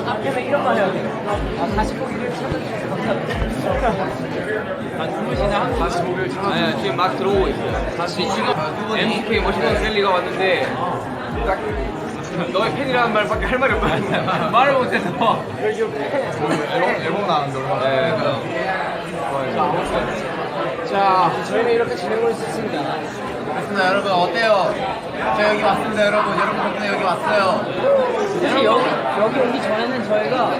앞에서 이런 거 해야 돼. 다시 보기를 찾아주셔서 감사합니다. 한 20시나 한 45일 지났어요. 네, 지금 막 들어오고 있어요. 다시 지금 MK 머신건 셀리가 왔는데 딱 너의 팬이라는 말밖에 할 말이 없어요. 말을 못해서. 앨범 나왔는데 얼마 네, 자, 저희는 이렇게 진행을 했습니다. 그렇습니다. 여러분 어때요? 저 여기 왔습니다. 여러분 덕분에 여기 왔어요. 사실 여기 오기 전에는 저희가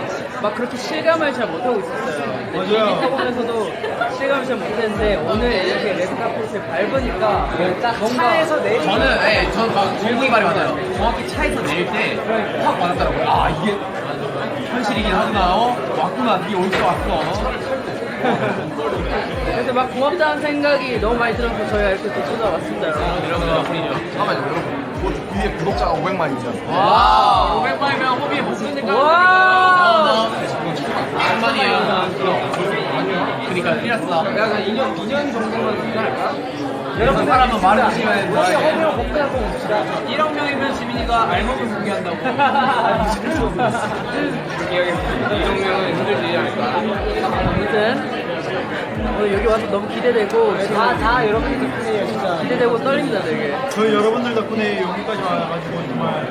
막 그렇게 실감을 잘 못하고 있었어요. 비행기 타고 오면서도 실감을 잘 못했는데 오늘 이렇게 레드카펫을 밟으니까 딱 뭔가 차에서 내리고 저는 정국이 말이 맞아요. 정확히 차에서 내릴 때 확 와닿더라고요. 아 이게 현실이긴 하구나. 왔구나. 이게 올 때 왔어. 그래서 막 고맙다는 생각이 너무 많이 들어서 저희가 이렇게 또 찾아왔습니다, 여러분. 잠깐만요, 여러분. 위에 구독자가 500만입니다. 와, 500만이면 호비에 못 쓰니까. 와! 오랜만이에요. 그러니까 필요했어. 약간 2년 정도만 기다릴까? 여러분 사람은 말을 조심해야 혹시 된다. 허비랑 복근하고 봅시다. 1억 명이면 지민이가 알몸을 공개한다고. 이동명은 힘들지 않을까? 아무튼 오늘 여기 와서 너무 기대되고 다 여러분들 덕분이에요, 진짜. 기대되고 떨립니다, 되게. 저희 여러분들 덕분에 여기까지 와가지고 정말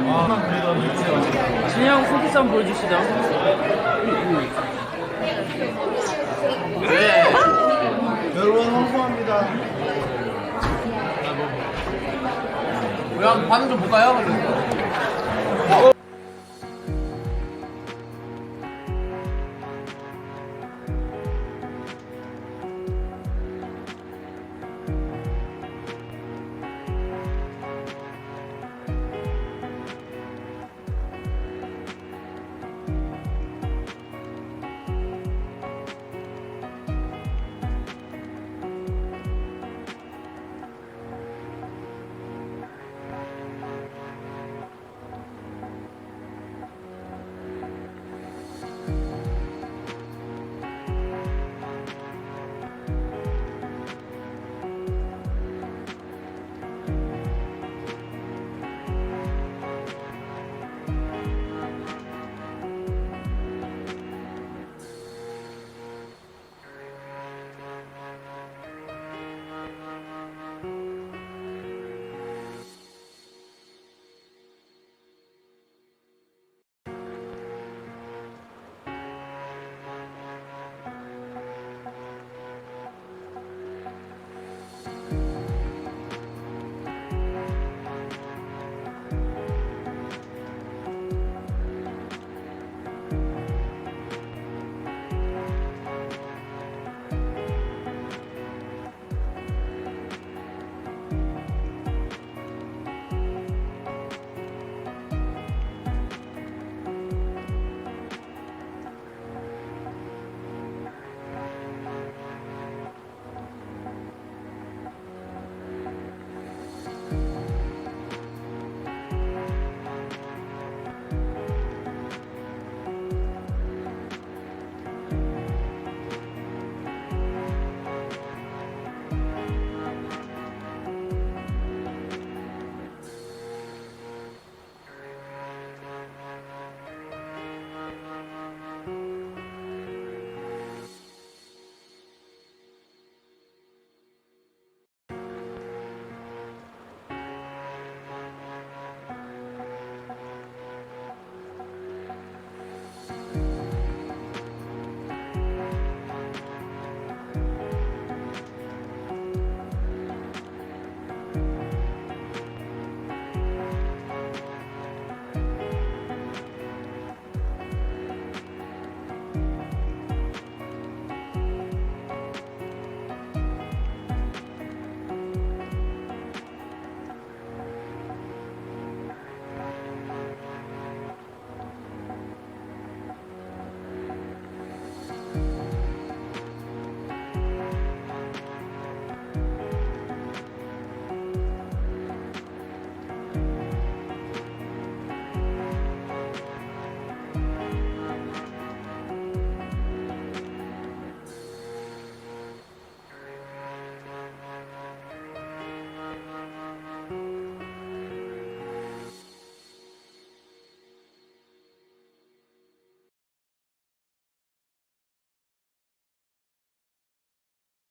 그래도 느끼세요. 진이 형 소피스 한번 보여주시죠. 네. 여러분 황송합니다. 우리 한번 반응 좀 볼까요?